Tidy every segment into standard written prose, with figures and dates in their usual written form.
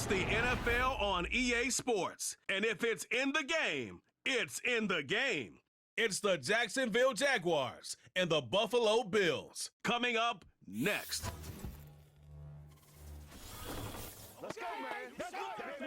It's the NFL on EA Sports. And if it's in the game, it's in the game. It's the Jacksonville Jaguars and the Buffalo Bills. Coming up next. Let's go,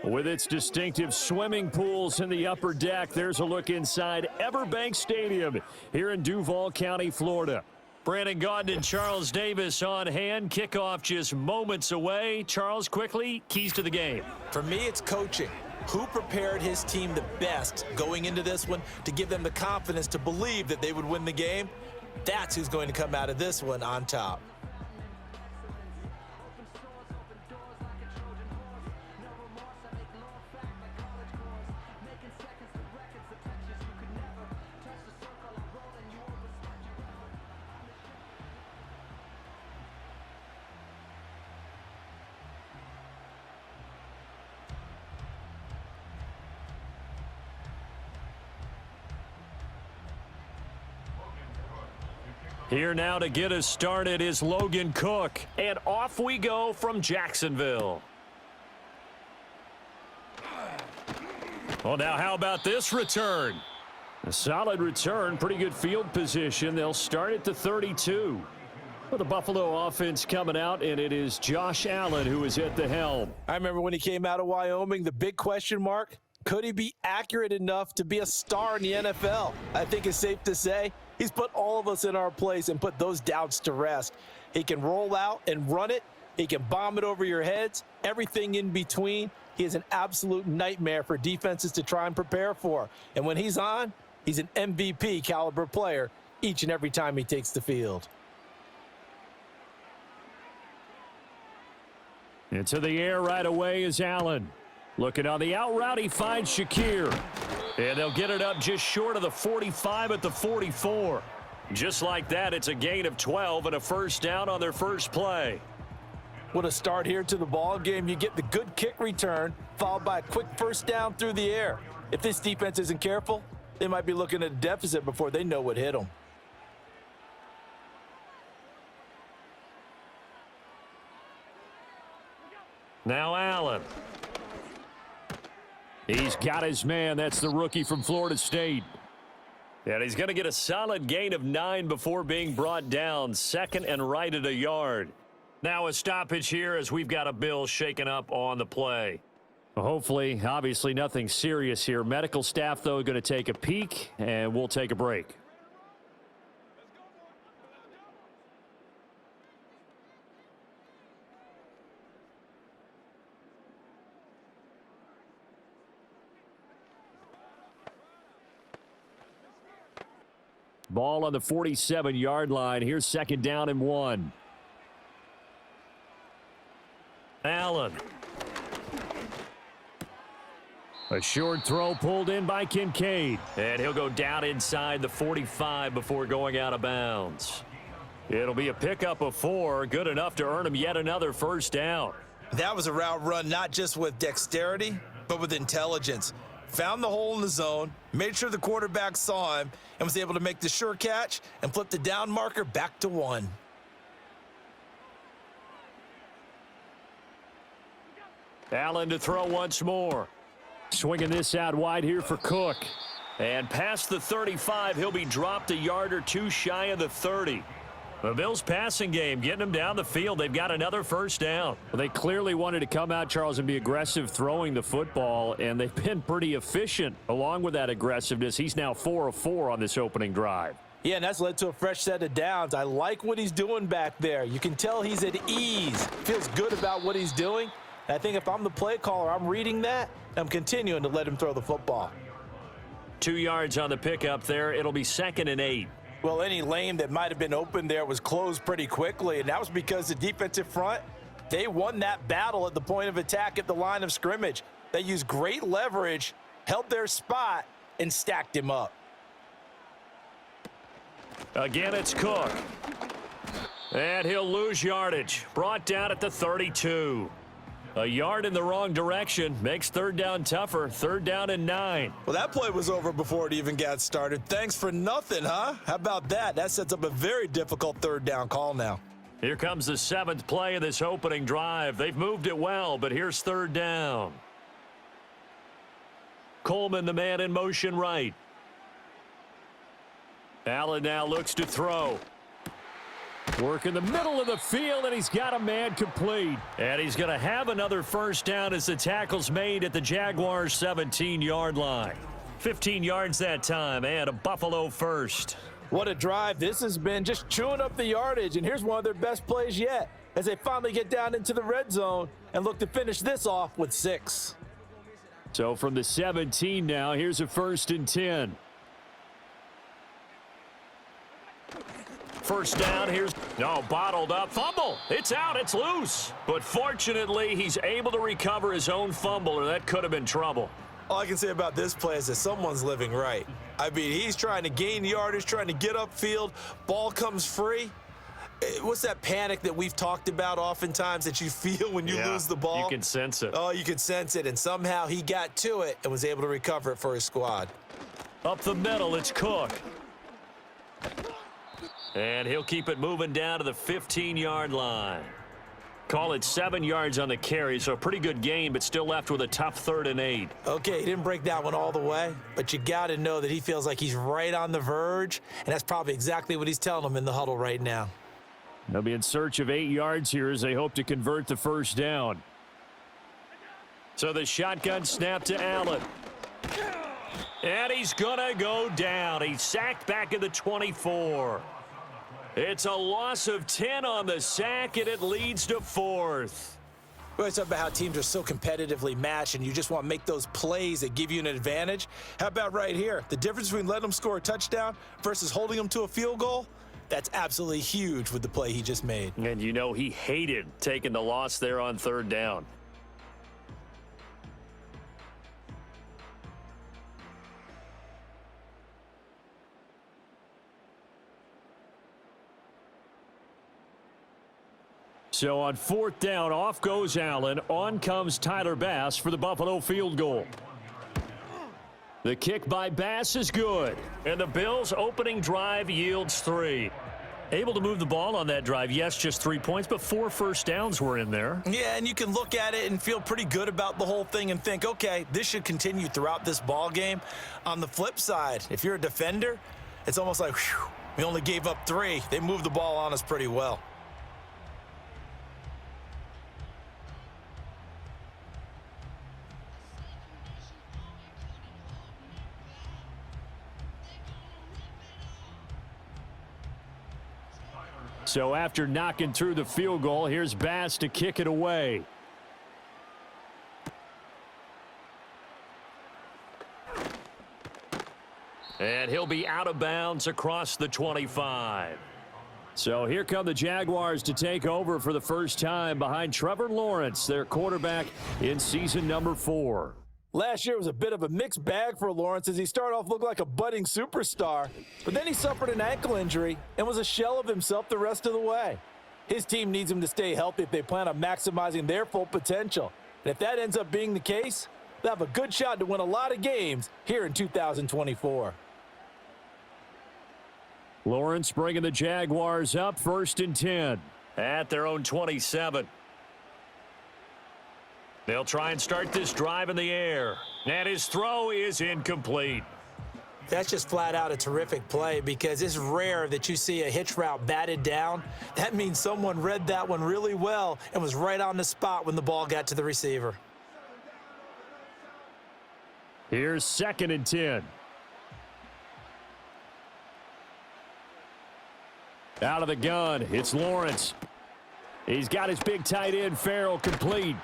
man. With its distinctive swimming pools in the upper deck, there's a look inside Everbank Stadium here in Duval County, Florida. Brandon Gaudin and Charles Davis on hand. Kickoff just moments away. Charles, quickly, keys to the game. For me, it's coaching. Who prepared his team the best going into this one to give them the confidence to believe that they would win the game? That's who's going to come out of this one on top. Here now to get us started is Logan Cook. And off we go from Jacksonville. Well, now how about this return? A solid return, pretty good field position. They'll start at the 32. Well, the Buffalo offense coming out, and it is Josh Allen who is at the helm. I remember when he came out of Wyoming, the big question mark, could he be accurate enough to be a star in the NFL? I think it's safe to say he's put all of us in our place and put those doubts to rest. He can roll out and run it. He can bomb it over your heads, everything in between. He is an absolute nightmare for defenses to try and prepare for. And when he's on, he's an MVP caliber player each and every time he takes the field. Into the air right away is Allen. Looking on the out route, he finds Shakir. And they'll get it up just short of the 45 at the 44. Just like that, it's a gain of 12 and a first down on their first play. What a start here to the ball game. You get the good kick return, followed by a quick first down through the air. If this defense isn't careful, they might be looking at a deficit before they know what hit them. Now Allen. He's got his man. That's the rookie from Florida State. And he's going to get a solid gain of 9 before being brought down. Second and right at a yard. Now a stoppage here as we've got a Bill shaken up on the play. Hopefully, obviously nothing serious here. Medical staff, though, going to take a peek, and we'll take a break. Ball on the 47-yard line. Here's second down and 1. Allen. A short throw pulled in by Kincaid. And he'll go down inside the 45 before going out of bounds. It'll be a pickup of 4. Good enough to earn him yet another first down. That was a route run not just with dexterity, but with intelligence. Found the hole in the zone, made sure the quarterback saw him, and was able to make the sure catch and flip the down marker back to 1. Allen to throw once more. Swinging this out wide here for Cook. And past the 35, he'll be dropped a yard or 2 shy of the 30. The Bills' passing game, getting them down the field. They've got another first down. Well, they clearly wanted to come out, Charles, and be aggressive throwing the football, and they've been pretty efficient along with that aggressiveness. He's now 4 of 4 on this opening drive. Yeah, and that's led to a fresh set of downs. I like what he's doing back there. You can tell he's at ease, feels good about what he's doing. And I think if I'm the play caller, I'm reading that, and I'm continuing to let him throw the football. 2 yards on the pickup there. It'll be 2nd and 8. Well, any lane that might have been open there was closed pretty quickly, and that was because the defensive front, they won that battle at the point of attack at the line of scrimmage. They used great leverage, held their spot, and stacked him up. Again, it's Cook. And he'll lose yardage. Brought down at the 32. A yard in the wrong direction makes third down tougher. 3rd down and 9. Well, that play was over before it even got started. Thanks for nothing, huh? How about that? That sets up a very difficult 3rd down call now. Here comes the 7th play of this opening drive. They've moved it well, but here's 3rd down. Coleman, the man in motion right. Allen now looks to throw. Work in the middle of the field, and he's got a man complete. And he's going to have another 1st down as the tackle's made at the Jaguars' 17-yard line. 15 yards that time, and a Buffalo first. What a drive this has been, just chewing up the yardage, and here's one of their best plays yet as they finally get down into the red zone and look to finish this off with 6. So from the 17 now, here's a 1st and 10. 1st down, here's bottled up, fumble. It's out, it's loose. But fortunately, he's able to recover his own fumble, or that could have been trouble. All I can say about this play is that someone's living right. I mean, he's trying to gain yardage, trying to get upfield. Ball comes free. What's that panic that we've talked about oftentimes that you feel when you lose the ball? You can sense it. Oh, you can sense it. And somehow he got to it and was able to recover it for his squad. Up the middle, it's Cook. And he'll keep it moving down to the 15-yard line. Call it 7 yards on the carry, so a pretty good game, but still left with a tough 3rd and 8. Okay, he didn't break that one all the way, but you got to know that he feels like he's right on the verge, and that's probably exactly what he's telling them in the huddle right now. They'll be in search of 8 yards here as they hope to convert the 1st down. So the shotgun snap to Allen. And he's going to go down. He's sacked back at the 24. It's a loss of 10 on the sack, and it leads to 4th. We always talk about how teams are so competitively matched, and you just want to make those plays that give you an advantage. How about right here? The difference between letting them score a touchdown versus holding them to a field goal, that's absolutely huge with the play he just made. And you know he hated taking the loss there on 3rd down. So on 4th down, off goes Allen. On comes Tyler Bass for the Buffalo field goal. The kick by Bass is good. And the Bills' opening drive yields 3. Able to move the ball on that drive. Yes, just 3 points, but 4 first downs were in there. Yeah, and you can look at it and feel pretty good about the whole thing and think, okay, this should continue throughout this ball game. On the flip side, if you're a defender, it's almost like, whew, we only gave up 3. They moved the ball on us pretty well. So after knocking through the field goal, here's Bass to kick it away. And he'll be out of bounds across the 25. So here come the Jaguars to take over for the first time behind Trevor Lawrence, their quarterback in season number 4. Last year was a bit of a mixed bag for Lawrence as he started off looking like a budding superstar, but then he suffered an ankle injury and was a shell of himself the rest of the way. His team needs him to stay healthy if they plan on maximizing their full potential. And if that ends up being the case, they'll have a good shot to win a lot of games here in 2024. Lawrence bringing the Jaguars up 1st and 10 at their own 27. They'll try and start this drive in the air. And his throw is incomplete. That's just flat out a terrific play because it's rare that you see a hitch route batted down. That means someone read that one really well and was right on the spot when the ball got to the receiver. Here's 2nd and 10. Out of the gun, it's Lawrence. He's got his big tight end, Farrell, complete.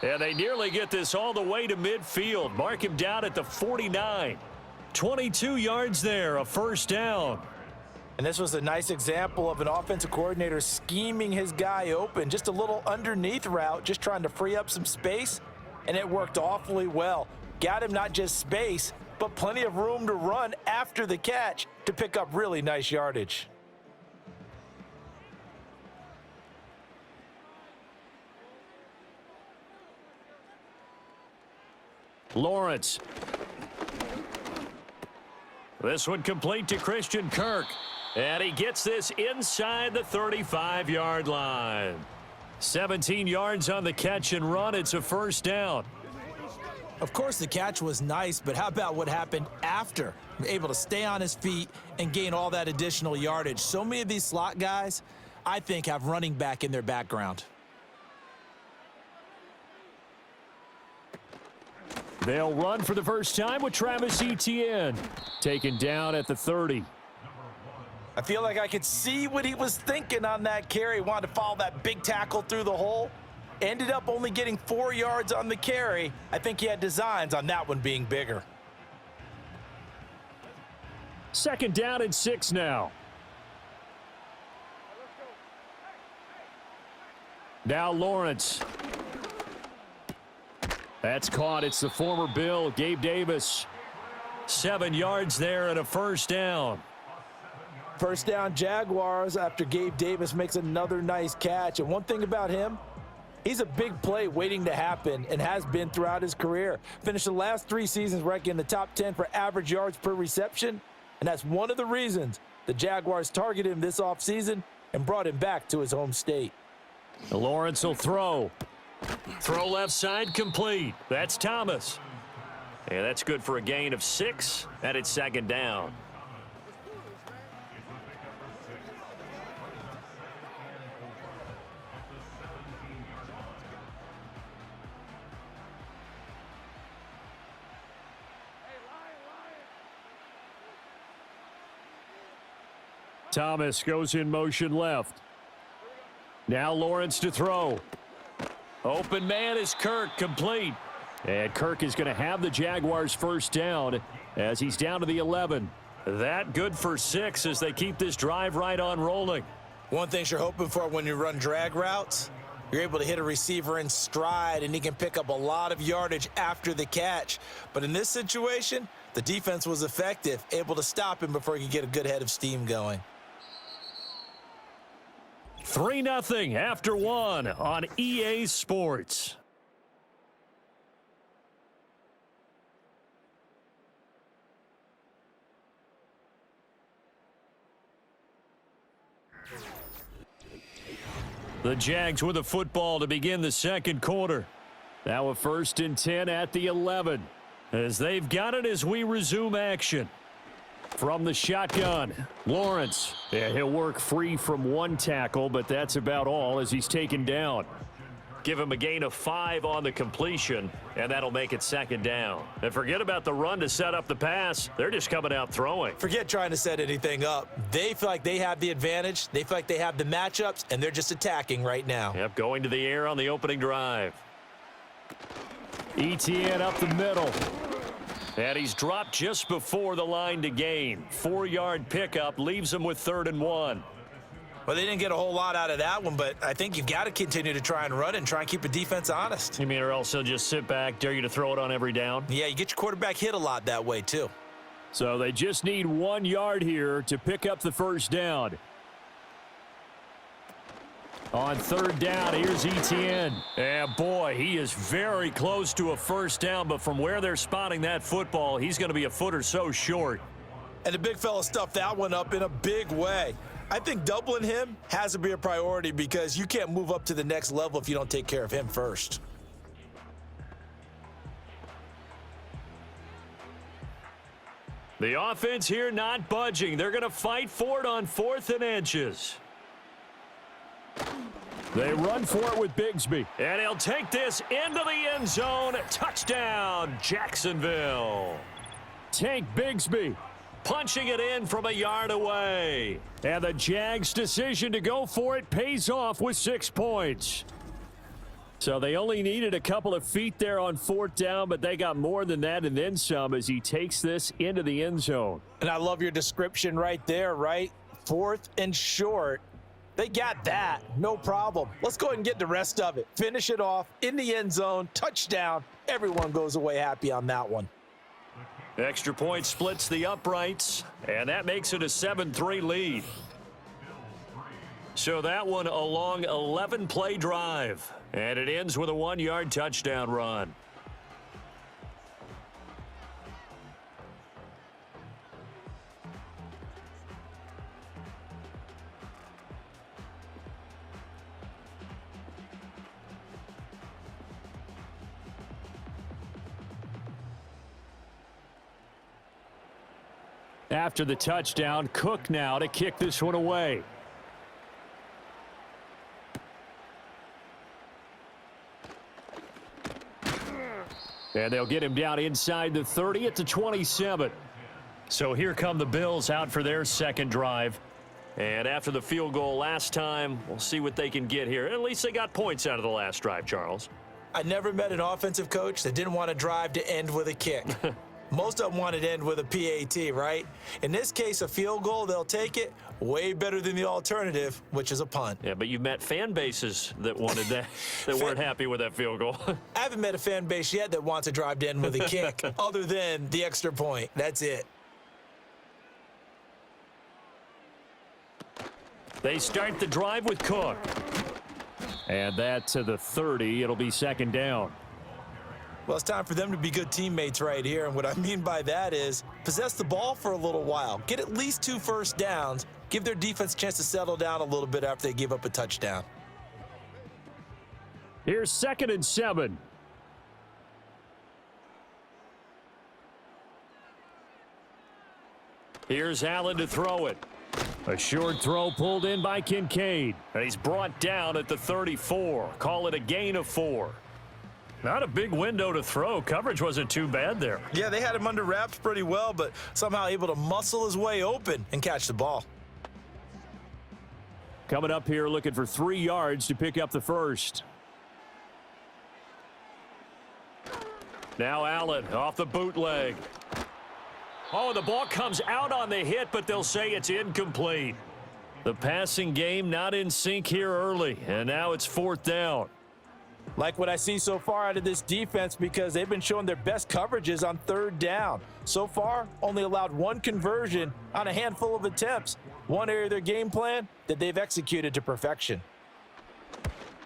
And they nearly get this all the way to midfield. Mark him down at the 49. 22 yards there, a first down. And this was a nice example of an offensive coordinator scheming his guy open. Just a little underneath route, just trying to free up some space, and it worked awfully well. Got him not just space, but plenty of room to run after the catch to pick up really nice yardage. Lawrence. This one complete to Christian Kirk. And he gets this inside the 35-yard line. 17 yards on the catch and run. It's a first down. Of course, the catch was nice, but how about what happened after? Able to stay on his feet and gain all that additional yardage. So many of these slot guys, I think, have running back in their background. They'll run for the first time with Travis Etienne. Taken down at the 30. I feel like I could see what he was thinking on that carry. Wanted to follow that big tackle through the hole. Ended up only getting 4 yards on the carry. I think he had designs on that one being bigger. Second down and 6 now. Now Lawrence. That's caught. It's the former Bill, Gabe Davis. 7 yards there and a first down. First down Jaguars after Gabe Davis makes another nice catch. And one thing about him, he's a big play waiting to happen and has been throughout his career. Finished the last 3 seasons ranking in the top 10 for average yards per reception. And that's one of the reasons the Jaguars targeted him this offseason and brought him back to his home state. Lawrence will throw. Throw left side complete. That's Thomas. And that's good for a gain of 6, and it's second down. Thomas goes in motion left. Now Lawrence to throw. Open man is Kirk, complete. And Kirk is going to have the Jaguars first down as he's down to the 11. That good for 6 as they keep this drive right on rolling. One thing you're hoping for when you run drag routes, you're able to hit a receiver in stride and he can pick up a lot of yardage after the catch. But in this situation, the defense was effective, able to stop him before he could get a good head of steam going. 3-0 after 1 on EA Sports. The Jags with a football to begin the second quarter. Now a 1st and 10 at the 11 as they've got it as we resume action. From the shotgun, Lawrence. Yeah, he'll work free from 1 tackle, but that's about all as he's taken down. Give him a gain of 5 on the completion, and that'll make it second down. And forget about the run to set up the pass. They're just coming out throwing. Forget trying to set anything up. They feel like they have the advantage. They feel like they have the matchups, and they're just attacking right now. Yep, going to the air on the opening drive. Etienne up the middle. And he's dropped just before the line to gain. 4-yard pickup leaves him with 3rd and 1. Well, they didn't get a whole lot out of that one, but I think you've got to continue to try and run it and try and keep the defense honest. You mean or else he'll just sit back, dare you to throw it on every down? Yeah, you get your quarterback hit a lot that way, too. So they just need 1 yard here to pick up the first down. On 3rd down, here's Etienne. And boy, he is very close to a first down, but from where they're spotting that football, he's going to be a foot or so short. And the big fella stuffed that one up in a big way. I think doubling him has to be a priority because you can't move up to the next level if you don't take care of him first. The offense here not budging. They're going to fight for it on 4th and inches. They run for it with Bigsby. And he'll take this into the end zone. Touchdown, Jacksonville. Tank Bigsby punching it in from a yard away. And the Jags' decision to go for it pays off with 6 points. So they only needed a couple of feet there on 4th down, but they got more than that and then some as he takes this into the end zone. And I love your description right there, right? 4th and short. They got that. No problem. Let's go ahead and get the rest of it. Finish it off in the end zone. Touchdown. Everyone goes away happy on that one. Extra point splits the uprights, and that makes it a 7-3 lead. So that one a long 11-play drive, and it ends with a 1-yard touchdown run. After the touchdown, Cook now to kick this one away. And they'll get him down inside the 30 at the 27. So here come the Bills out for their second drive. And after the field goal last time, we'll see what they can get here. At least they got points out of the last drive, Charles. I never met an offensive coach that didn't want to drive to end with a kick. Most of them wanted to end with a PAT, right? In this case, a field goal, they'll take it. Way better than the alternative, which is a punt. Yeah, but you've met fan bases that wanted that, that weren't happy with that field goal. I haven't met a fan base yet that wants to drive to end with a kick, other than the extra point. That's it. They start the drive with Cook. And that to the 30. It'll be second down. Well, it's time for them to be good teammates right here. And what I mean by that is possess the ball for a little while. Get at least 2 first downs. Give their defense a chance to settle down a little bit after they give up a touchdown. Here's 2nd and 7. Here's Allen to throw it. A short throw pulled in by Kincaid. And he's brought down at the 34. Call it a gain of 4. Not a big window to throw. Coverage wasn't too bad there. Yeah, they had him under wraps pretty well, but somehow able to muscle his way open and catch the ball. Coming up here looking for 3 yards to pick up the first. Now Allen off the bootleg. Oh, the ball comes out on the hit, but they'll say it's incomplete. The passing game not in sync here early, and now it's 4th down. Like what I see so far out of this defense, because they've been showing their best coverages on 3rd down. So far, only allowed 1 conversion on a handful of attempts. One area of their game plan that they've executed to perfection.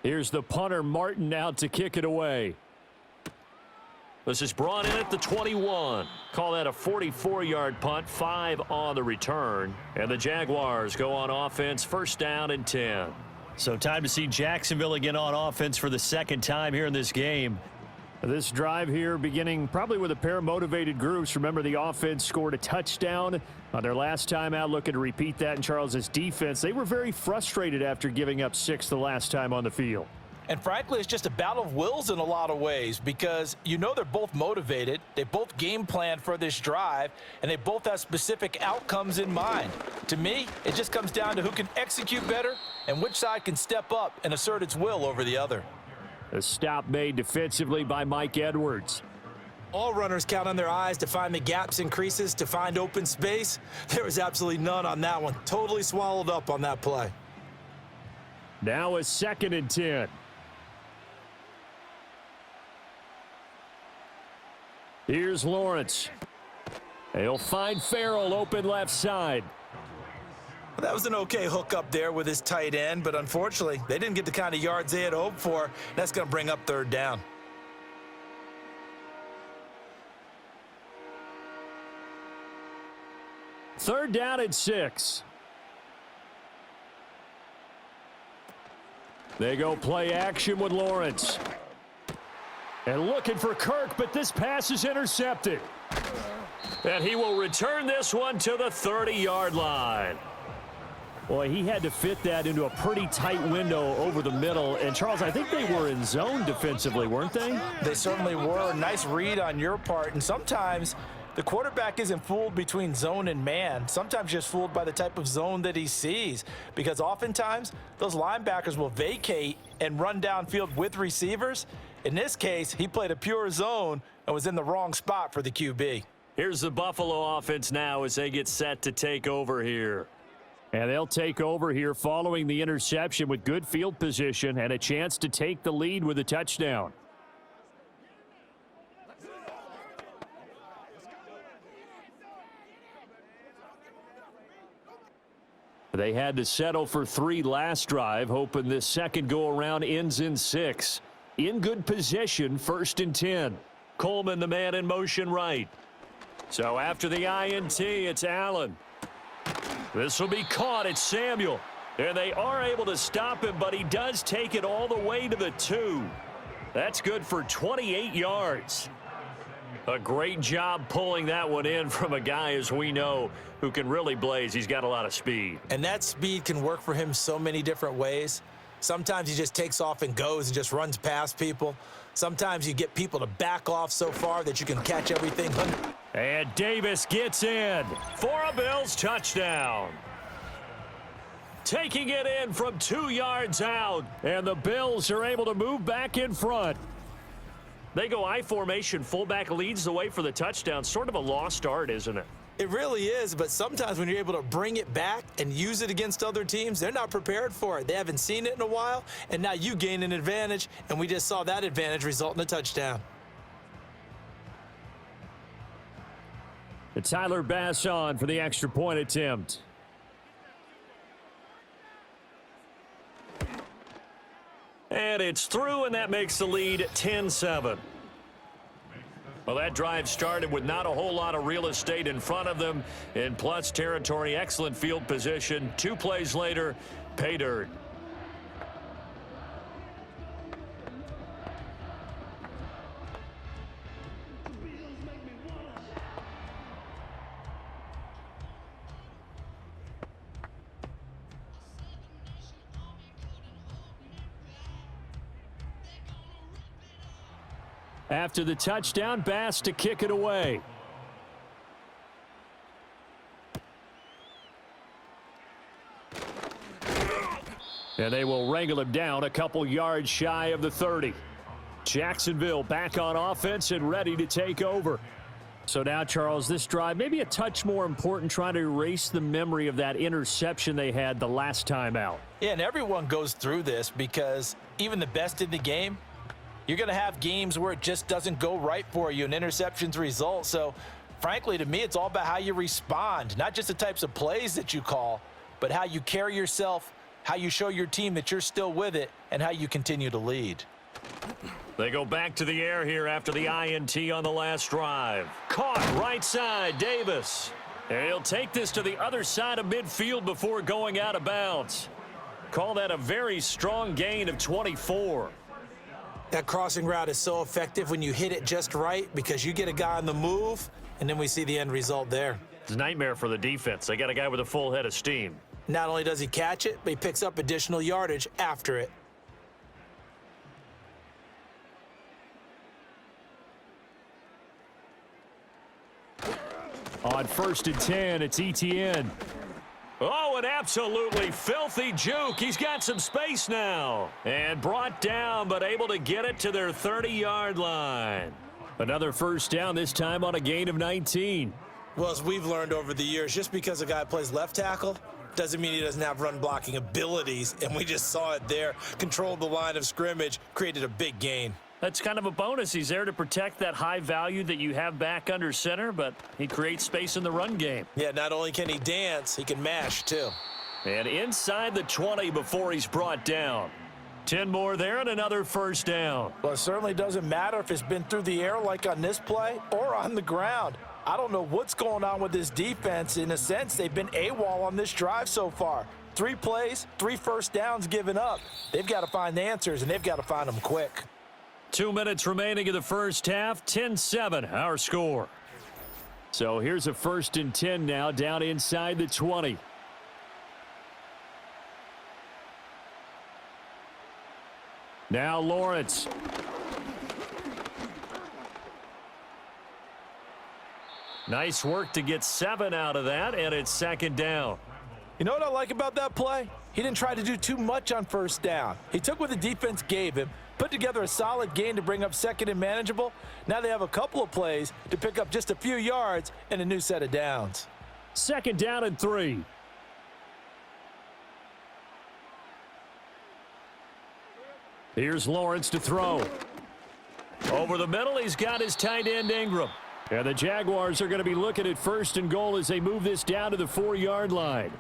Here's the punter, Martin, out to kick it away. This is brought in at the 21. Call that a 44-yard punt, 5 on the return. And the Jaguars go on offense, 1st down and 10. So time to see Jacksonville again on offense for the 2nd time here in this game. This drive here beginning probably with a pair of motivated groups. Remember, the offense scored a touchdown on their last time out. Looking to repeat that in Charles's defense. They were very frustrated after giving up 6 the last time on the field. And frankly, it's just a battle of wills in a lot of ways, because you know they're both motivated, they both game plan for this drive, and they both have specific outcomes in mind. To me, it just comes down to who can execute better and which side can step up and assert its will over the other. A stop made defensively by Mike Edwards. All runners count on their eyes to find the gaps and creases, to find open space. There was absolutely none on that one. Totally swallowed up on that play. Now a 2nd and 10. Here's Lawrence. He'll find Farrell open left side. That was an okay hook up there with his tight end, but unfortunately, they didn't get the kind of yards they had hoped for. That's going to bring up 3rd down. Third down and 6. They go play action with Lawrence. And looking for Kirk, but this pass is intercepted. And he will return this one to the 30-yard line. Boy, he had to fit that into a pretty tight window over the middle. And, Charles, I think they were in zone defensively, weren't they? They certainly were. Nice read on your part. And sometimes the quarterback isn't fooled between zone and man. Sometimes just fooled by the type of zone that he sees. Because oftentimes, those linebackers will vacate and run downfield with receivers. In this case, he played a pure zone and was in the wrong spot for the QB. Here's the Buffalo offense now as they get set to take over here. And they'll take over here following the interception with good field position and a chance to take the lead with a touchdown. They had to settle for 3 last drive, hoping this second go-around ends in 6. In good position, 1st and 10. Coleman, the man in motion right. So after the INT, it's Allen. This will be caught. It's Samuel. And they are able to stop him, but he does take it all the way to the 2. That's good for 28 yards. A great job pulling that one in from a guy, as we know, who can really blaze. He's got a lot of speed. And that speed can work for him so many different ways. Sometimes he just takes off and goes and just runs past people. Sometimes you get people to back off so far that you can catch everything. And Davis gets in for a Bills touchdown. Taking it in from 2 yards out. And the Bills are able to move back in front. They go I formation. Fullback leads the way for the touchdown. Sort of a lost art, isn't it? It really is, but sometimes when you're able to bring it back and use it against other teams, they're not prepared for it. They haven't seen it in a while, and now you gain an advantage, and we just saw that advantage result in a touchdown. And Tyler Bass on for the extra point attempt. And it's through, and that makes the lead 10-7. Well, that drive started with not a whole lot of real estate in front of them. In plus territory, excellent field position. 2 plays later, pay dirt. After the touchdown, Bass to kick it away. And they will wrangle him down a couple yards shy of the 30. Jacksonville back on offense and ready to take over. So now, Charles, this drive maybe a touch more important, trying to erase the memory of that interception they had the last time out. Yeah, and everyone goes through this because even the best in the game, you're going to have games where it just doesn't go right for you and interceptions result. So, frankly, to me, it's all about how you respond, not just the types of plays that you call, but how you carry yourself, how you show your team that you're still with it, and how you continue to lead. They go back to the air here after the INT on the last drive. Caught right side, Davis. And he'll take this to the other side of midfield before going out of bounds. Call that a very strong gain of 24. That crossing route is so effective when you hit it just right because you get a guy on the move, and then we see the end result there. It's a nightmare for the defense. They got a guy with a full head of steam. Not only does he catch it, but he picks up additional yardage after it. On 1st and 10, it's ETN. Oh, an absolutely filthy juke. He's got some space now. And brought down, but able to get it to their 30-yard line. Another first down, this time on a gain of 19. Well, as we've learned over the years, just because a guy plays left tackle doesn't mean he doesn't have run-blocking abilities. And we just saw it there. Controlled the line of scrimmage, created a big gain. That's kind of a bonus. He's there to protect that high value that you have back under center, but he creates space in the run game. Yeah, not only can he dance, he can mash, too. And inside the 20 before he's brought down. 10 more there and another first down. Well, it certainly doesn't matter if it's been through the air like on this play or on the ground. I don't know what's going on with this defense. In a sense, they've been AWOL on this drive so far. 3 plays, 3 first downs given up. They've got to find the answers, and they've got to find them quick. 2 minutes remaining in the first half. 10-7, our score. So here's a 1st and 10 now, down inside the 20. Now Lawrence. Nice work to get 7 out of that, and it's 2nd down. You know what I like about that play? He didn't try to do too much on first down. He took what the defense gave him, put together a solid gain to bring up 2nd and manageable. Now they have a couple of plays to pick up just a few yards and a new set of downs. 2nd down and 3. Here's Lawrence to throw. Over the middle, he's got his tight end Ingram. And the Jaguars are going to be looking at 1st and goal as they move this down to the 4-yard line.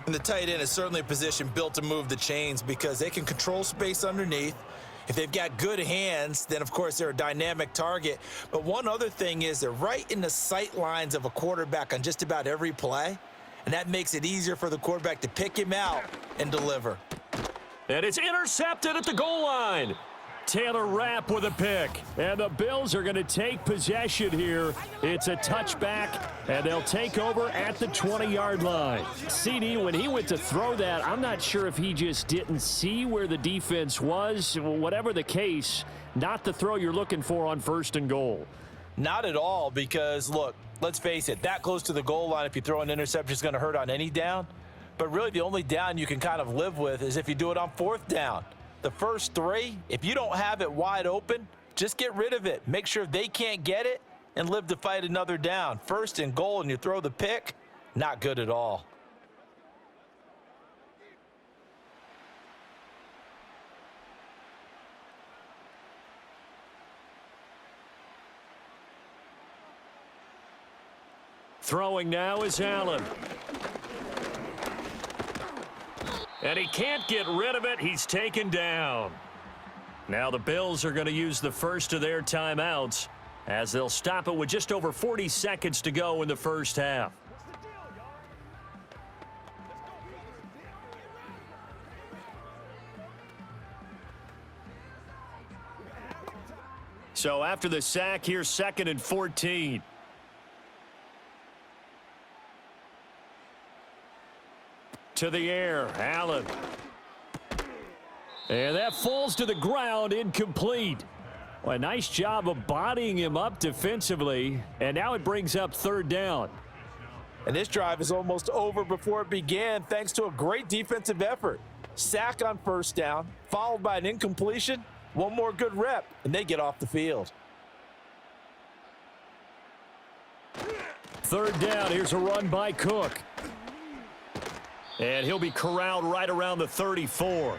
And the tight end is certainly a position built to move the chains because they can control space underneath. If they've got good hands, then, of course, they're a dynamic target. But one other thing is they're right in the sight lines of a quarterback on just about every play, and that makes it easier for the quarterback to pick him out and deliver. And it's intercepted at the goal line. Taylor Rapp with a pick. And the Bills are going to take possession here. It's a touchback, and they'll take over at the 20-yard line. CD, when he went to throw that, I'm not sure if he just didn't see where the defense was. Whatever the case, not the throw you're looking for on 1st and goal. Not at all, because, look, let's face it, that close to the goal line, if you throw an interception, is going to hurt on any down. But really, the only down you can kind of live with is if you do it on 4th down. The first 3, if you don't have it wide open, just get rid of it. Make sure they can't get it and live to fight another down. 1st and goal and you throw the pick, not good at all. Throwing now is Allen. And he can't get rid of it. He's taken down. Now the Bills are going to use the first of their timeouts as they'll stop it with just over 40 seconds to go in the first half. So after the sack, here's 2nd and 14. To the air, Allen. And that falls to the ground, incomplete. Well, a nice job of bodying him up defensively, and now it brings up 3rd down. And this drive is almost over before it began thanks to a great defensive effort. Sack on 1st down, followed by an incompletion, one more good rep, and they get off the field. 3rd down, here's a run by Cook. And he'll be corralled right around the 34.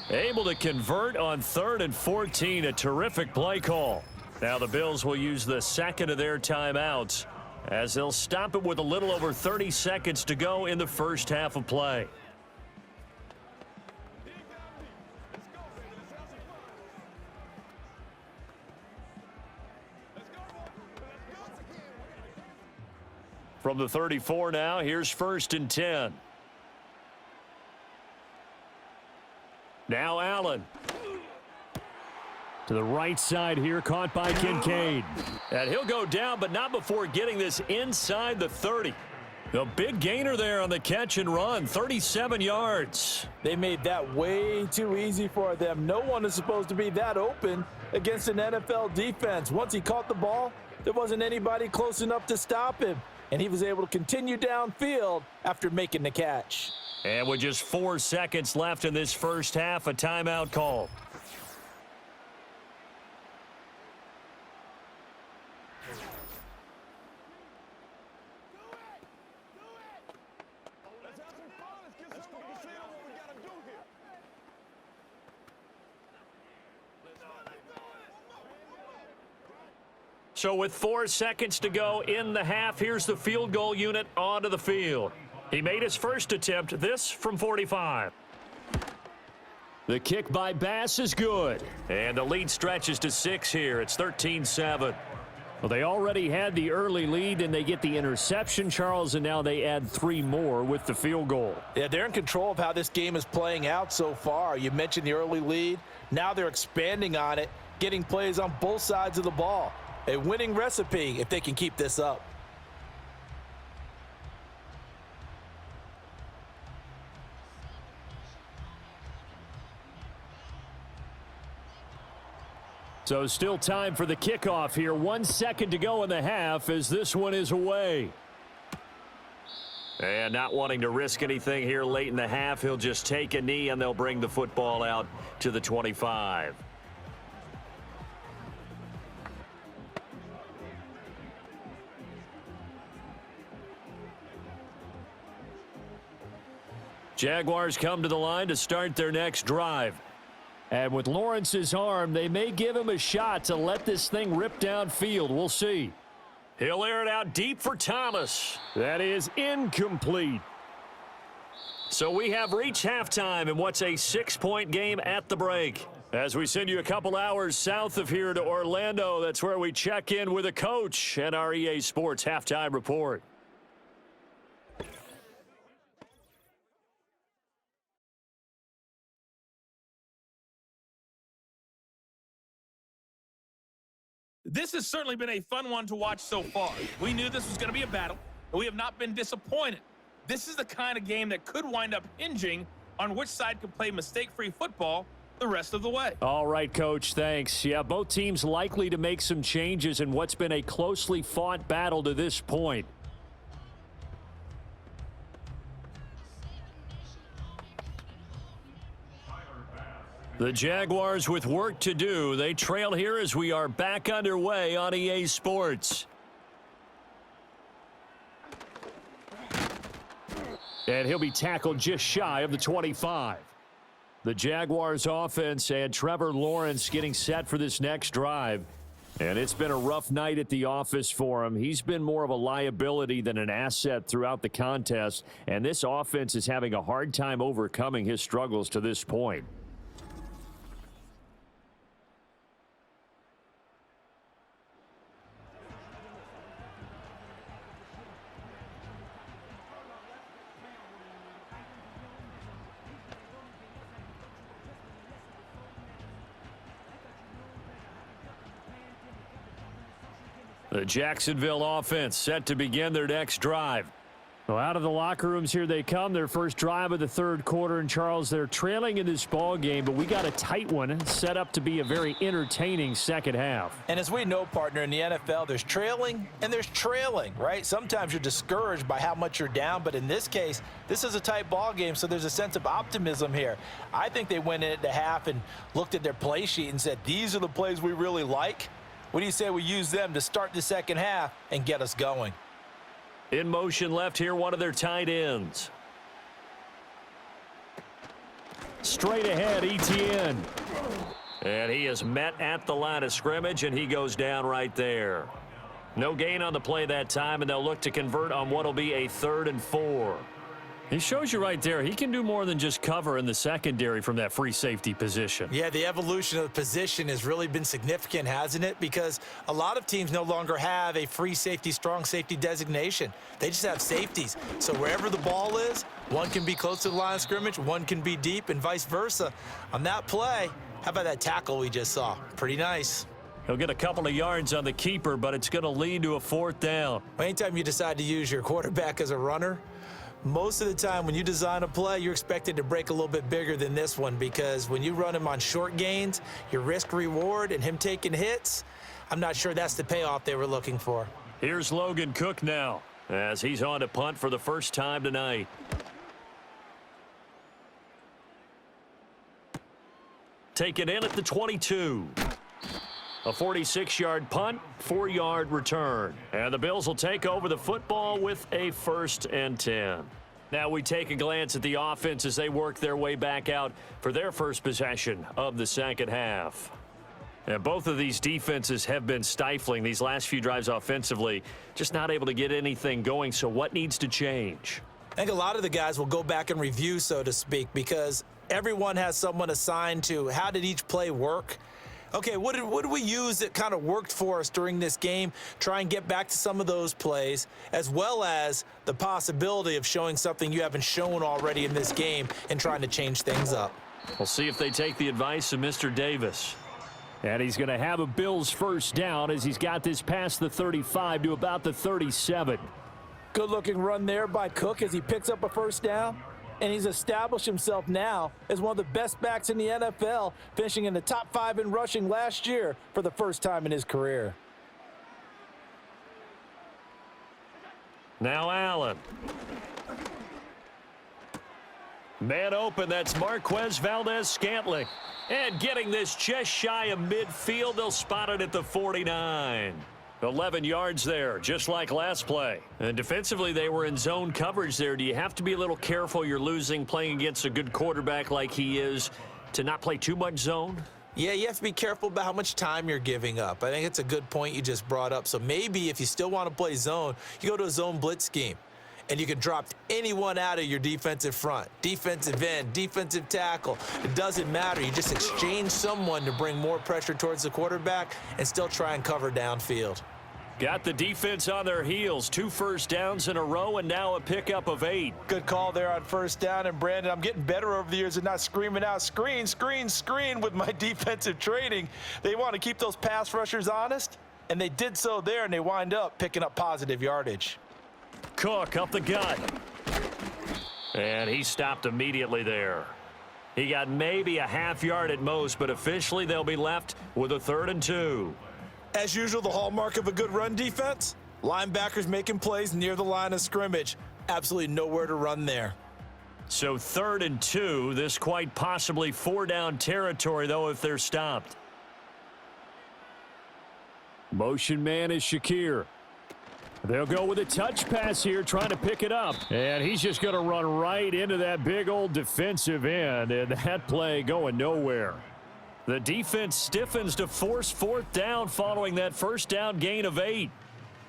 Able to convert on 3rd and 14. A terrific play call. Now the Bills will use the 2nd of their timeouts as they'll stop it with a little over 30 seconds to go in the first half of play. From the 34 now, here's 1st and 10. Now Allen. To the right side here, caught by Kincaid. And he'll go down, but not before getting this inside the 30. The big gainer there on the catch and run, 37 yards. They made that way too easy for them. No one is supposed to be that open against an NFL defense. Once he caught the ball, there wasn't anybody close enough to stop him. And he was able to continue downfield after making the catch. And with just 4 seconds left in this first half, a timeout call. So with 4 seconds to go in the half, here's the field goal unit onto the field. He made his first attempt, this from 45. The kick by Bass is good. And the lead stretches to 6 here. It's 13-7. Well, they already had the early lead, and they get the interception, Charles, and now they add 3 more with the field goal. Yeah, they're in control of how this game is playing out so far. You mentioned the early lead. Now they're expanding on it, getting plays on both sides of the ball. A winning recipe if they can keep this up. So still time for the kickoff here. 1 second to go in the half as this one is away. And not wanting to risk anything here late in the half, he'll just take a knee and they'll bring the football out to the 25. Jaguars come to the line to start their next drive. And with Lawrence's arm, they may give him a shot to let this thing rip downfield. We'll see. He'll air it out deep for Thomas. That is incomplete. So we have reached halftime in what's a 6-point game at the break. As we send you a couple hours south of here to Orlando, that's where we check in with a coach and our EA Sports Halftime Report. This has certainly been a fun one to watch so far. We knew this was going to be a battle, but we have not been disappointed. This is the kind of game that could wind up hinging on which side can play mistake-free football the rest of the way. All right, Coach, thanks. Yeah, both teams likely to make some changes in what's been a closely fought battle to this point. The Jaguars with work to do. They trail here as we are back underway on EA Sports. And he'll be tackled just shy of the 25. The Jaguars offense and Trevor Lawrence getting set for this next drive. And it's been a rough night at the office for him. He's been more of a liability than an asset throughout the contest. And this offense is having a hard time overcoming his struggles to this point. The Jacksonville offense set to begin their next drive. Well, out of the locker rooms here they come. Their first drive of the third quarter. And, Charles, they're trailing in this ball game, but we got a tight one set up to be a very entertaining second half. And as we know, partner, in the NFL, there's trailing and there's trailing, right? Sometimes you're discouraged by how much you're down, but in this case, this is a tight ball game, so there's a sense of optimism here. I think they went in at the half and looked at their play sheet and said, these are the plays we really like. What do you say we use them to start the second half and get us going? In motion left here, one of their tight ends. Straight ahead, Etienne. And he is met at the line of scrimmage, and he goes down right there. No gain on the play that time, and they'll look to convert on what will be a 3rd and 4. He shows you right there, he can do more than just cover in the secondary from that free safety position. Yeah, the evolution of the position has really been significant, hasn't it? Because a lot of teams no longer have a free safety, strong safety designation. They just have safeties. So wherever the ball is, one can be close to the line of scrimmage, one can be deep, and vice versa. On that play, how about that tackle we just saw? Pretty nice. He'll get a couple of yards on the keeper, but it's going to lead to a 4th down. Anytime you decide to use your quarterback as a runner, most of the time when you design a play, you're expected to break a little bit bigger than this one, because when you run him on short gains, your risk reward and him taking hits, I'm not sure that's the payoff they were looking for. Here's Logan Cook now as he's on to punt for the first time tonight. Taken in at the 22. A 46-yard punt, 4-yard return. And the Bills will take over the football with a 1st and 10. Now we take a glance at the offense as they work their way back out for their first possession of the second half. And both of these defenses have been stifling these last few drives offensively, just not able to get anything going. So what needs to change? I think a lot of the guys will go back and review, so to speak, because everyone has someone assigned to how did each play work. Okay, what did we use that kind of worked for us during this game? Try and get back to some of those plays, as well as the possibility of showing something you haven't shown already in this game and trying to change things up. We'll see if they take the advice of Mr. Davis. And he's going to have a Bills first down as he's got this past the 35 to about the 37. Good-looking run there by Cook as he picks up a first down. And he's established himself now as one of the best backs in the NFL, finishing in the top 5 in rushing last year for the first time in his career. Now Allen. Man open, that's Marquez Valdez-Scantling. And getting this just shy of midfield, they'll spot it at the 49. 11 yards there, just like last play. And defensively, they were in zone coverage there. Do you have to be a little careful you're losing playing against a good quarterback like he is to not play too much zone? Yeah, you have to be careful about how much time you're giving up. I think it's a good point you just brought up. So maybe if you still want to play zone, you go to a zone blitz scheme. And you can drop anyone out of your defensive front, defensive end, defensive tackle. It doesn't matter. You just exchange someone to bring more pressure towards the quarterback and still try and cover downfield. Got the defense on their heels. 2 first downs in a row and now a pickup of 8. Good call there on first down. And, Brandon, I'm getting better over the years and not screaming out, screen, screen, screen with my defensive training. They want to keep those pass rushers honest. And they did so there, and they wind up picking up positive yardage. Cook up the gut. And he stopped immediately there. He got maybe a half yard at most, but officially they'll be left with a 3rd and 2. As usual, the hallmark of a good run defense, linebackers making plays near the line of scrimmage. Absolutely nowhere to run there. So 3rd and 2, this quite possibly 4-down territory, though, if they're stopped. Motion man is Shakir. They'll go with a touch pass here, trying to pick it up. And he's just going to run right into that big old defensive end, and that play going nowhere. The defense stiffens to force 4th down following that first down gain of 8.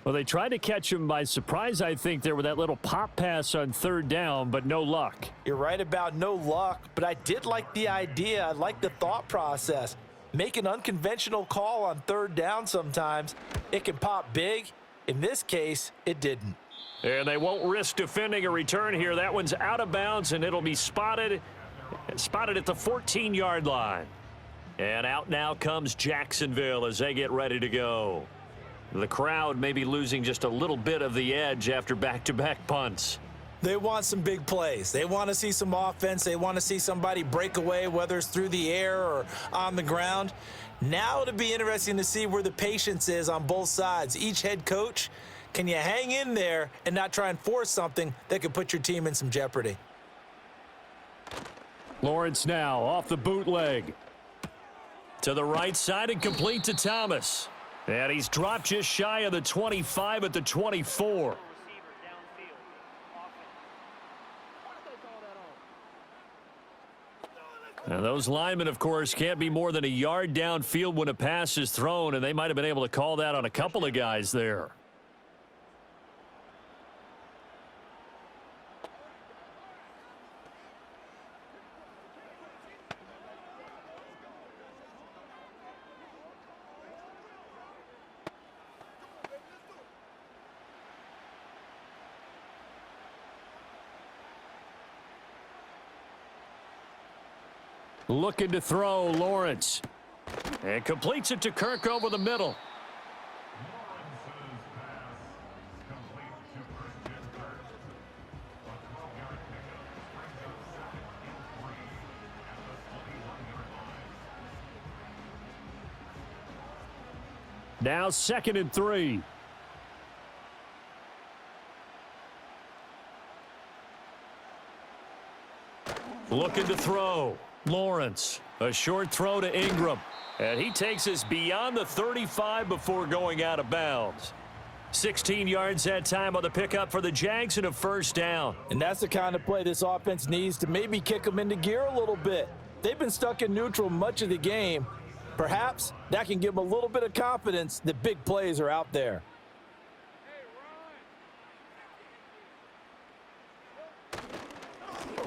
Well, they tried to catch him by surprise, I think, there with that little pop pass on 3rd down, but no luck. You're right about no luck, but I did like the idea. I like the thought process. Make an unconventional call on 3rd down sometimes. It can pop big. In this case, it didn't. And they won't risk defending a return here. That one's out of bounds, and it'll be spotted at the 14-yard line. And out now comes Jacksonville as they get ready to go. The crowd may be losing just a little bit of the edge after back-to-back punts. They want some big plays. They want to see some offense. They want to see somebody break away, whether it's through the air or on the ground. Now it'll be interesting to see where the patience is on both sides. Each head coach, can you hang in there and not try and force something that could put your team in some jeopardy? Lawrence now off the bootleg. To the right side and complete to Thomas. And he's dropped just shy of the 25 at the 24. And those linemen, of course, can't be more than a yard downfield when a pass is thrown, and they might have been able to call that on a couple of guys there. Looking to throw, Lawrence. And completes it to Kirk over the middle. Now 2nd and 3. Looking to throw. Lawrence, a short throw to Ingram, and he takes us beyond the 35 before going out of bounds. 16 yards that time on the pickup for the Jags and a 1st down. And that's the kind of play this offense needs to maybe kick them into gear a little bit. They've been stuck in neutral much of the game. Perhaps that can give them a little bit of confidence that big plays are out there.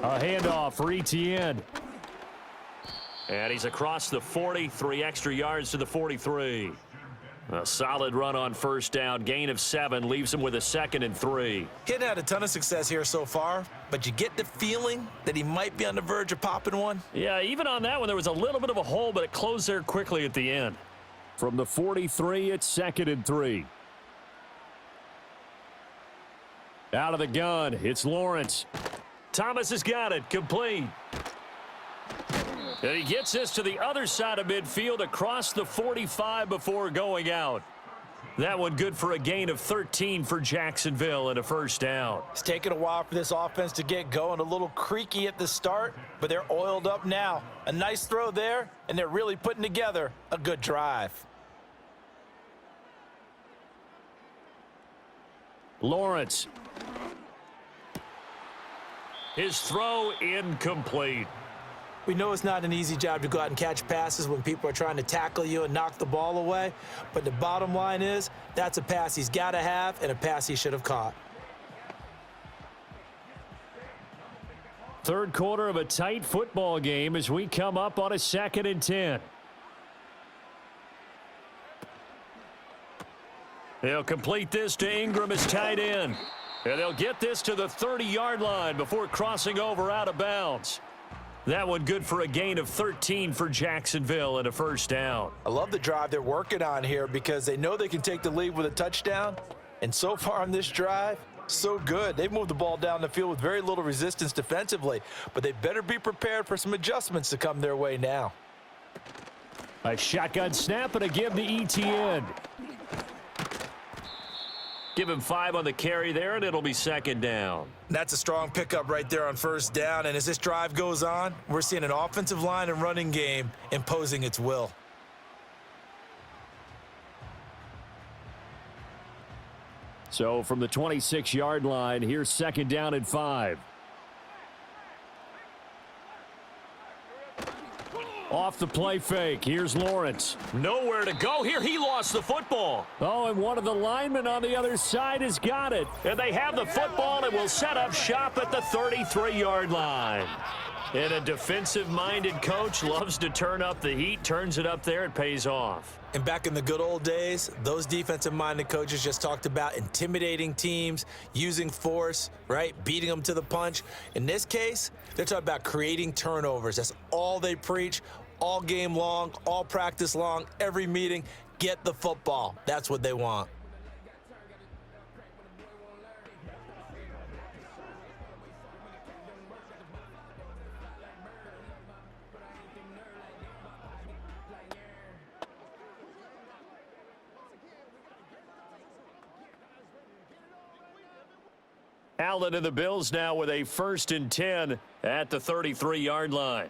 A handoff for Etienne. And he's across the 40, 3 extra yards to the 43. A solid run on 1st down, gain of 7, leaves him with a 2nd and 3. He hadn't had a ton of success here so far, but you get the feeling that he might be on the verge of popping one. Yeah, even on that one, there was a little bit of a hole, but it closed there quickly at the end. From the 43, it's 2nd and 3. Out of the gun, it's Lawrence. Thomas has got it, complete. And he gets this to the other side of midfield across the 45 before going out. That one good for a gain of 13 for Jacksonville and a 1st down. It's taken a while for this offense to get going. A little creaky at the start, but they're oiled up now. A nice throw there, and they're really putting together a good drive. Lawrence. His throw incomplete. We know it's not an easy job to go out and catch passes when people are trying to tackle you and knock the ball away, but the bottom line is that's a pass he's got to have and a pass he should have caught. 3rd quarter of a tight football game as we come up on a 2nd and 10. They'll complete this to Ingram as tight end. And they'll get this to the 30-yard line before crossing over out of bounds. That one good for a gain of 13 for Jacksonville and a first down. I love the drive they're working on here because they know they can take the lead with a touchdown. And so far on this drive, so good. They've moved the ball down the field with very little resistance defensively, but they better be prepared for some adjustments to come their way now. A shotgun snap and a give to ETN. Give him 5 on the carry there, and it'll be second down. That's a strong pickup right there on first down, and as this drive goes on, we're seeing an offensive line and running game imposing its will. So from the 26-yard line, here's second down and 5. Off the play fake. Here's Lawrence. Nowhere to go here. He lost the football. Oh, and one of the linemen on the other side has got it. And they have the football and will set up shop at the 33-yard line. And a defensive-minded coach loves to turn up the heat, turns it up there, it pays off. And back in the good old days, those defensive-minded coaches just talked about intimidating teams, using force, right, beating them to the punch. In this case, they're talking about creating turnovers. That's all they preach, all game long, all practice long, every meeting. Get the football. That's what they want. Allen and the Bills now with a 1st and 10 at the 33-yard line.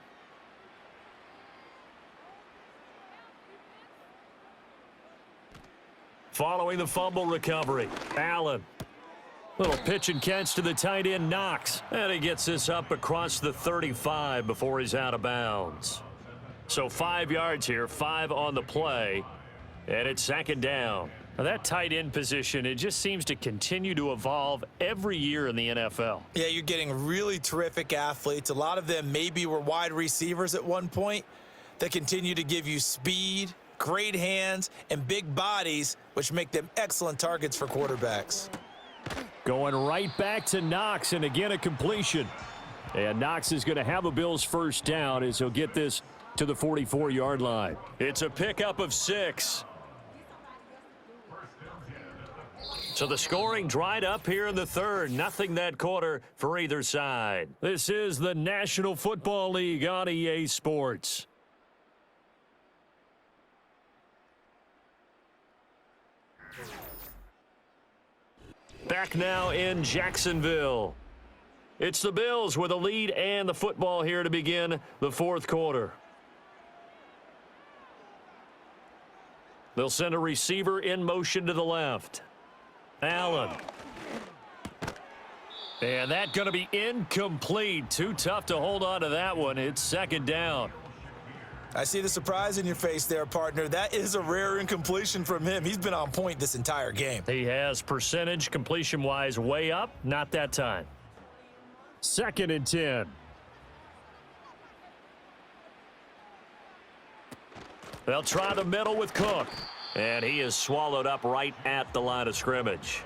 Following the fumble recovery, Allen. Little pitch and catch to the tight end, Knox. And he gets this up across the 35 before he's out of bounds. So 5 yards here, 5 on the play, and it's second down. Now that tight end position, it just seems to continue to evolve every year in the NFL. Yeah, you're getting really terrific athletes. A lot of them maybe were wide receivers at one point that continue to give you speed, great hands, and big bodies, which make them excellent targets for quarterbacks. Going right back to Knox, and again a completion. And Knox is going to have a Bills first down as he'll get this to the 44-yard line. It's a pickup of 6. So the scoring dried up here in the third. Nothing that quarter for either side. This is the National Football League on EA Sports. Back now in Jacksonville. It's the Bills with a lead and the football here to begin the fourth quarter. They'll send a receiver in motion to the left. Allen. And that's going to be incomplete. Too tough to hold on to that one. It's second down. I see the surprise in your face there, partner. That is a rare incompletion from him. He's been on point this entire game. He has percentage completion-wise way up. Not that time. 2nd and 10. They'll try the middle with Cook. And he is swallowed up right at the line of scrimmage.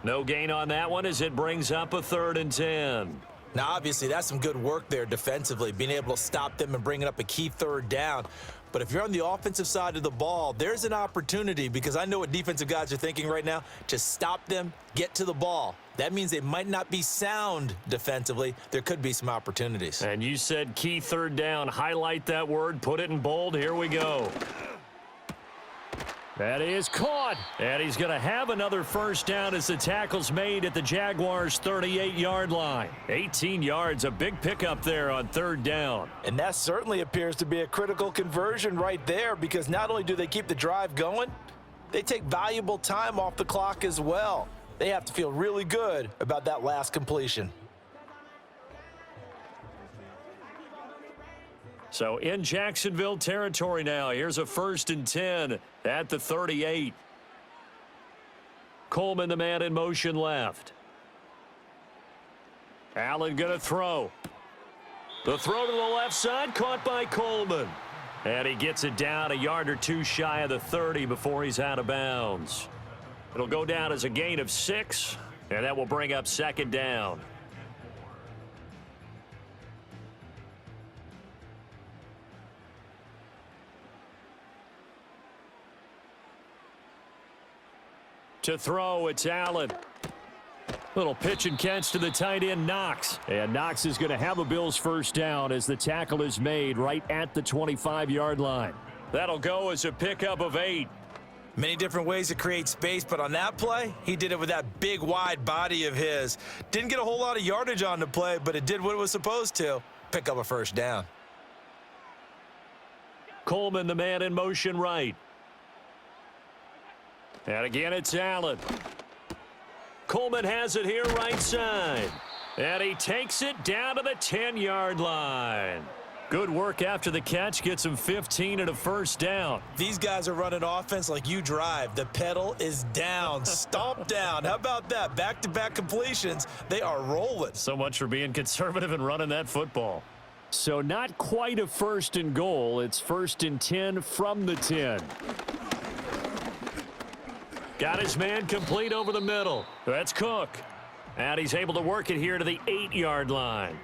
No gain on that one as it brings up a 3rd and 10. Now, obviously, that's some good work there defensively, being able to stop them and bringing up a key 3rd down. But if you're on the offensive side of the ball, there's an opportunity, because I know what defensive guys are thinking right now, to stop them, get to the ball. That means they might not be sound defensively. There could be some opportunities. And you said key 3rd down. Highlight that word. Put it in bold. Here we go. That is caught. And he's going to have another first down as the tackle's made at the Jaguars' 38-yard line. 18 yards, a big pickup there on 3rd down. And that certainly appears to be a critical conversion right there, because not only do they keep the drive going, they take valuable time off the clock as well. They have to feel really good about that last completion. So in Jacksonville territory now. Here's a 1st and 10 at the 38. Coleman, the man in motion left. Allen going to throw. The throw to the left side, caught by Coleman. And he gets it down a yard or two shy of the 30 before he's out of bounds. It'll go down as a gain of 6, and that will bring up second down. To throw, it's Allen. Little pitch and catch to the tight end, Knox. And Knox is going to have a Bills first down as the tackle is made right at the 25-yard line. That'll go as a pickup of 8. Many different ways to create space, but on that play, he did it with that big, wide body of his. Didn't get a whole lot of yardage on the play, but it did what it was supposed to. Pick up a first down. Coleman, the man in motion right. And again, it's Allen. Coleman has it here right side. And he takes it down to the 10-yard line. Good work after the catch. Gets him 15 and a first down. These guys are running offense like you drive. The pedal is down, stomp down. How about that? Back-to-back completions. They are rolling. So much for being conservative and running that football. So not quite a first and goal. It's first and 10 from the 10. Got his man complete over the middle. That's Cook. And he's able to work it here to the 8-yard line.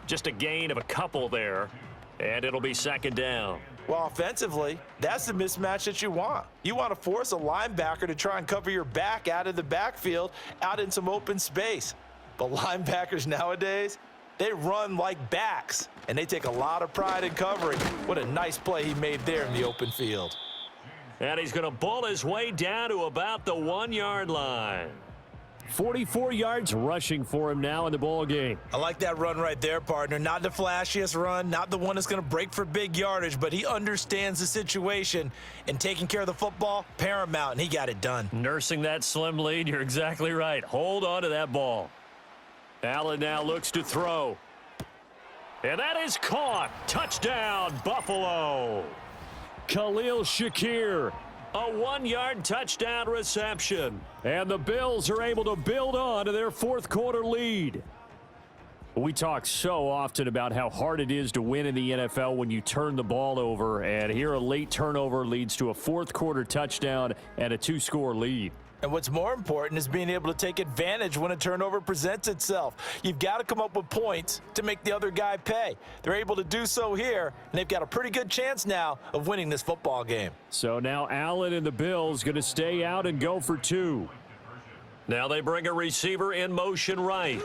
Just a gain of a couple there, and it'll be second down. Well, offensively, that's the mismatch that you want. You want to force a linebacker to try and cover your back out of the backfield, out in some open space. But linebackers nowadays, they run like backs, and they take a lot of pride in covering. What a nice play he made there in the open field. And he's going to bull his way down to about the 1-yard line. 44 yards rushing for him now in the ball game. I like that run right there, partner. Not the flashiest run, not the one that's going to break for big yardage, but he understands the situation, and taking care of the football, paramount, and he got it done. Nursing that slim lead, you're exactly right. Hold on to that ball. Allen now looks to throw. And that is caught. Touchdown, Buffalo. Khalil Shakir. A 1-yard touchdown reception. And the Bills are able to build on to their fourth quarter lead. We talk so often about how hard it is to win in the NFL when you turn the ball over. And here a late turnover leads to a fourth quarter touchdown and a 2-score lead. And what's more important is being able to take advantage when a turnover presents itself. You've got to come up with points to make the other guy pay. They're able to do so here, and they've got a pretty good chance now of winning this football game. So now Allen and the Bills going to stay out and go for 2. Now they bring a receiver in motion right.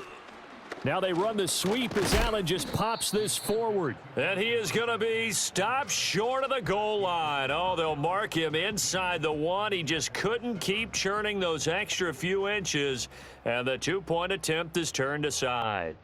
Now they run the sweep as Allen just pops this forward. And he is going to be stopped short of the goal line. Oh, they'll mark him inside the 1. He just couldn't keep churning those extra few inches. And the 2-point attempt is turned aside.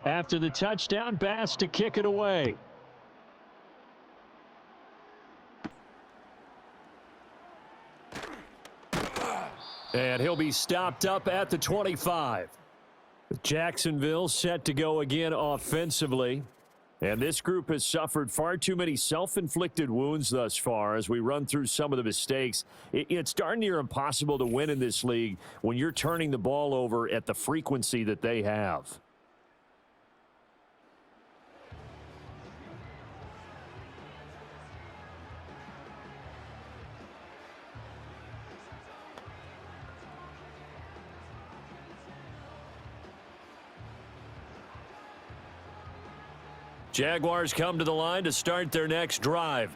After the touchdown, Bass to kick it away. And he'll be stopped up at the 25. Jacksonville set to go again offensively. And this group has suffered far too many self-inflicted wounds thus far as we run through some of the mistakes. It's darn near impossible to win in this league when you're turning the ball over at the frequency that they have. Jaguars come to the line to start their next drive.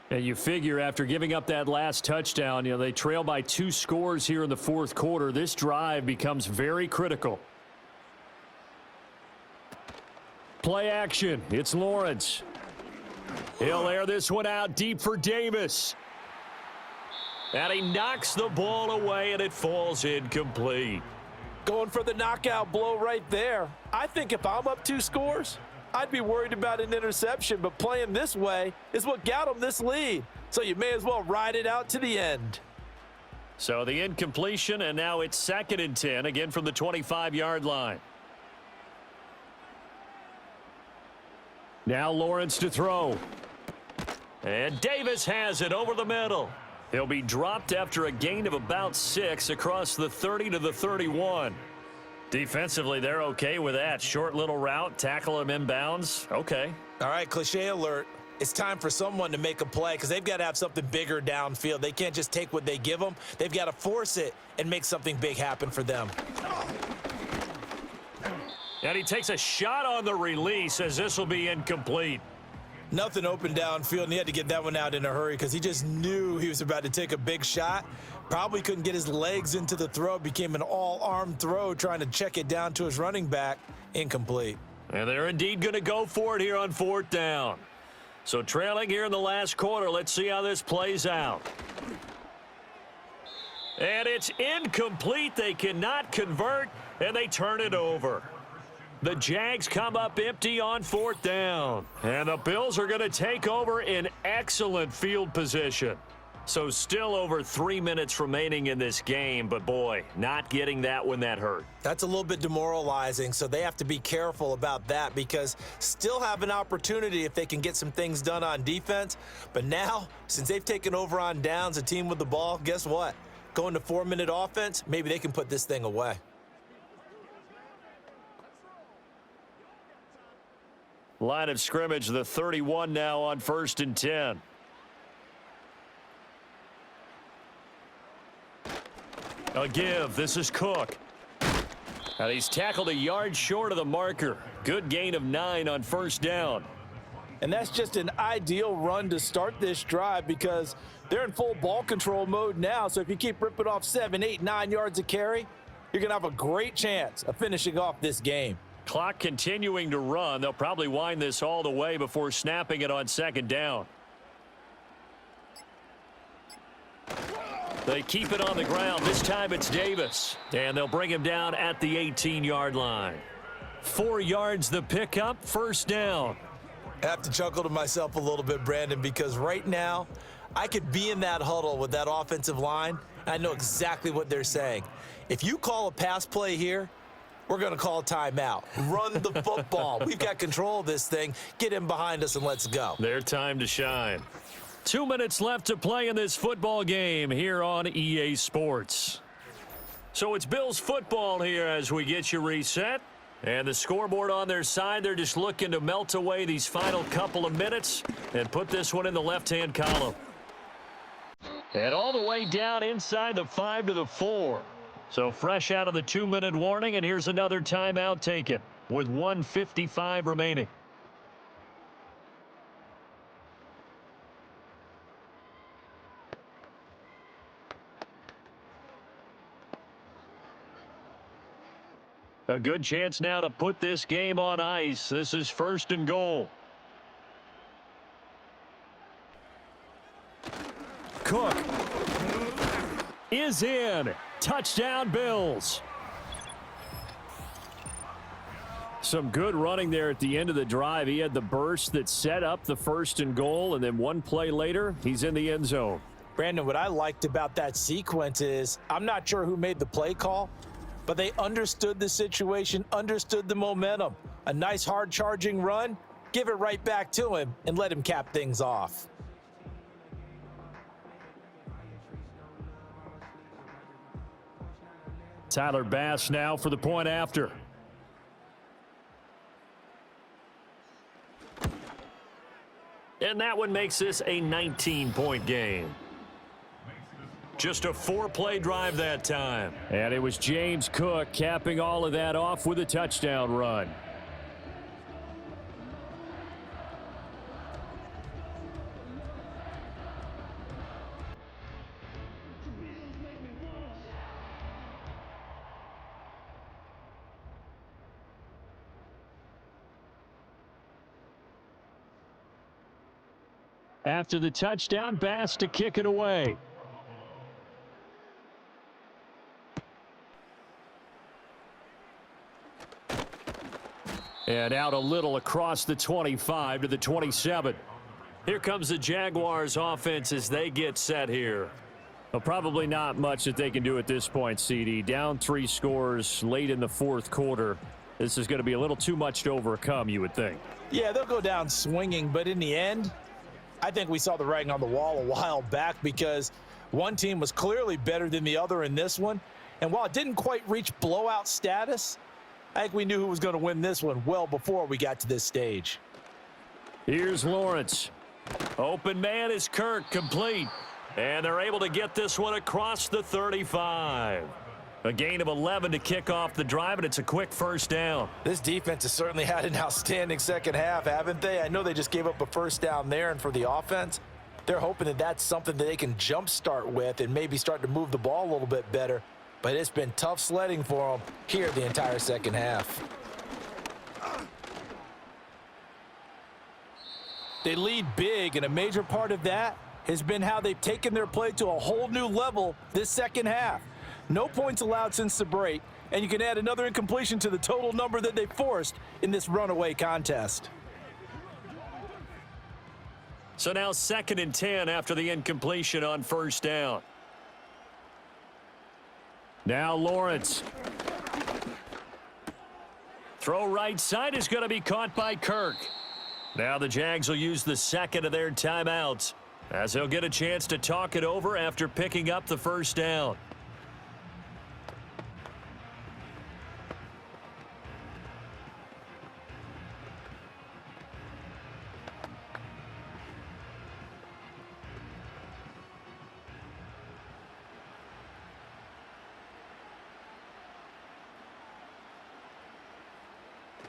And you figure after giving up that last touchdown, they trail by 2 scores here in the fourth quarter. This drive becomes very critical. Play action. It's Lawrence. He'll air this one out deep for Davis. And he knocks the ball away, and it falls incomplete. Going for the knockout blow right there. I think if I'm up 2 scores, I'd be worried about an interception, but playing this way is what got them this lead. So you may as well ride it out to the end. So the incompletion, and now it's 2nd and 10, again from the 25-yard line. Now Lawrence to throw. And Davis has it over the middle. He'll be dropped after a gain of about 6 across the 30 to the 31. Defensively, they're okay with that. Short little route, tackle him inbounds. Okay. All right, cliche alert. It's time for someone to make a play because they've got to have something bigger downfield. They can't just take what they give them. They've got to force it and make something big happen for them. And he takes a shot on the release as this will be incomplete. Nothing open downfield, and he had to get that one out in a hurry because he just knew he was about to take a big shot. Probably couldn't get his legs into the throw. Became an all-arm throw trying to check it down to his running back. Incomplete. And they're indeed going to go for it here on 4th down. So trailing here in the last quarter. Let's see how this plays out. And it's incomplete. They cannot convert, and they turn it over. The Jags come up empty on 4th down. And the Bills are going to take over in excellent field position. So still over 3 minutes remaining in this game, but boy, not getting that when that hurt. That's a little bit demoralizing, so they have to be careful about that because still have an opportunity if they can get some things done on defense. But now, since they've taken over on downs, a team with the ball, guess what? Going to 4-minute offense, maybe they can put this thing away. Line of scrimmage, the 31 now on 1st and 10. A give. This is Cook. And he's tackled a yard short of the marker. Good gain of 9 on 1st down. And that's just an ideal run to start this drive because they're in full ball control mode now. So if you keep ripping off 7, 8, 9 yards of carry, you're going to have a great chance of finishing off this game. Clock continuing to run. They'll probably wind this all the way before snapping it on 2nd down. They keep it on the ground. This time it's Davis. And they'll bring him down at the 18-yard line. 4 yards the pickup, 1st down. I have to chuckle to myself a little bit, Brandon, because right now I could be in that huddle with that offensive line. I know exactly what they're saying. If you call a pass play here, we're going to call a timeout. Run the football. We've got control of this thing. Get in behind us and let's go. Their time to shine. 2 minutes left to play in this football game here on EA Sports. So it's Bills football here as we get you reset. And the scoreboard on their side, they're just looking to melt away these final couple of minutes and put this one in the left-hand column. And all the way down inside the 5 to the 4. So fresh out of the 2-minute warning, and here's another timeout taken with 1:55 remaining. A good chance now to put this game on ice. This is 1st and goal. Cook is in. Touchdown, Bills. Some good running there at the end of the drive. He had the burst that set up the 1st and goal, and then one play later, he's in the end zone. Brandon, what I liked about that sequence is I'm not sure who made the play call, but they understood the situation, understood the momentum. A nice hard charging run, give it right back to him and let him cap things off. Tyler Bass now for the point after. And that one makes this a 19-point game. Just a 4-play drive that time. And it was James Cook capping all of that off with a touchdown run. After the touchdown, Bass to kick it away. And out a little across the 25 to the 27. Here comes the Jaguars offense as they get set here. Well, probably not much that they can do at this point, CD. Down 3 scores late in the 4th quarter. This is going to be a little too much to overcome, you would think. Yeah, they'll go down swinging, but in the end, I think we saw the writing on the wall a while back because One team was clearly better than the other in this one, and while it didn't quite reach blowout status, I think we knew who was going to win this one well before we got to this stage. Here's Lawrence. Open man is Kirk, complete. And they're able to get this one across the 35. A gain of 11 to kick off the drive, and it's a quick first down. This defense has certainly had an outstanding second half, haven't they? I know they just gave up a first down there, and for the offense, they're hoping that that's something that they can jumpstart with and maybe start to move the ball a little bit better. But it's been tough sledding for them here the entire second half. They lead big, and a major part of that has been how they've taken their play to a whole new level this second half. No points allowed since the break, and you can add another incompletion to the total number that they forced in this runaway contest. So now 2nd and 10 after the incompletion on first down. Now Lawrence. Throw right side is going to be caught by Kirk. Now the Jags will use the second of their timeouts, as they'll get a chance to talk it over after picking up the first down.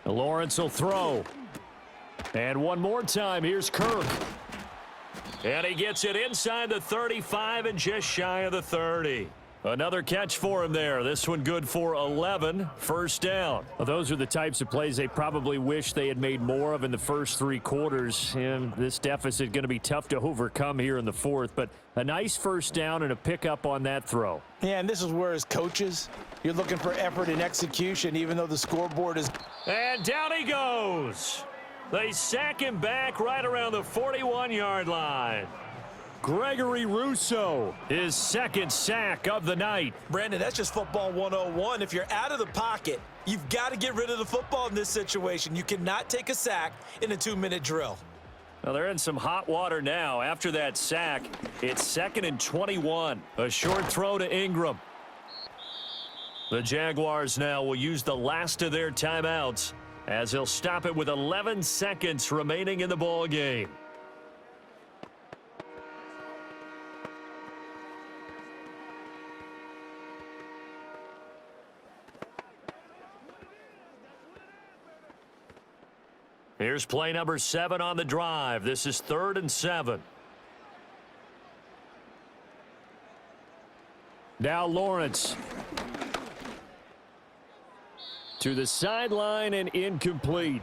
Lawrence will throw. And one more time, here's Kirk. And he gets it inside the 35 and just shy of the 30. Another catch for him there. This one good for 11. First down. Well, those are the types of plays they probably wish they had made more of in the first 3 quarters. And this deficit going to be tough to overcome here in the 4th. But a nice first down and a pickup on that throw. Yeah, and this is where as coaches, you're looking for effort and execution, even though the scoreboard is... And down he goes. They sack him back right around the 41-yard line. Gregory Rousseau, his 2nd sack of the night. Brandon, that's just football 101. If you're out of the pocket, you've got to get rid of the football in this situation. You cannot take a sack in a 2-minute drill. Well, they're in some hot water now. After that sack, it's 2nd and 21. A short throw to Ingram. The Jaguars now will use the last of their timeouts, as they'll stop it with 11 seconds remaining in the ball game. Here's play number 7 on the drive. This is 3rd and 7. Now Lawrence. To the sideline and incomplete.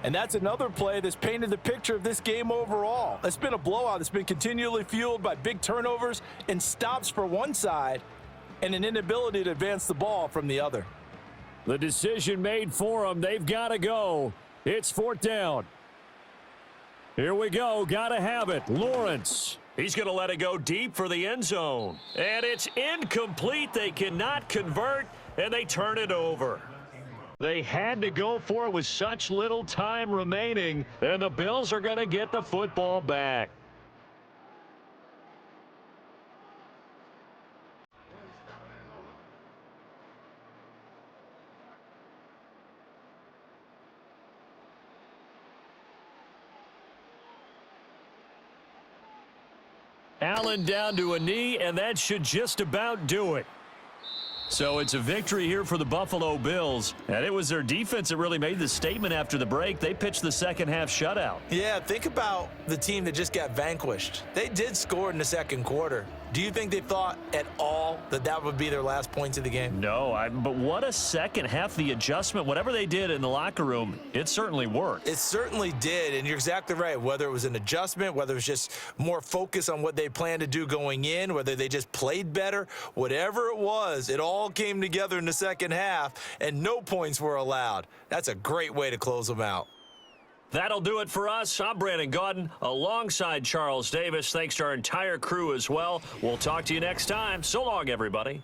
And that's another play that's painted the picture of this game overall. It's been a blowout. It's been continually fueled by big turnovers and stops for one side and an inability to advance the ball from the other. The decision made for them. They've got to go. It's 4th down. Here we go. Got to have it. Lawrence. He's going to let it go deep for the end zone. And it's incomplete. They cannot convert, and they turn it over. They had to go for it with such little time remaining, and the Bills are going to get the football back. Allen down to a knee, and that should just about do it. So it's a victory here for the Buffalo Bills, and it was their defense that really made the statement after the break. They pitched the second half shutout. Yeah, think about the team that just got vanquished. They did score in the second quarter. Do you think they thought at all that that would be their last points of the game? No, but what a second half. The adjustment, whatever they did in the locker room, it certainly worked. It certainly did, and you're exactly right. Whether it was an adjustment, whether it was just more focus on what they planned to do going in, whether they just played better, whatever it was, it all came together in the second half, and no points were allowed. That's a great way to close them out. That'll do it for us. I'm Brandon Gaudin alongside Charles Davis. Thanks to our entire crew as well. We'll talk to you next time. So long, everybody.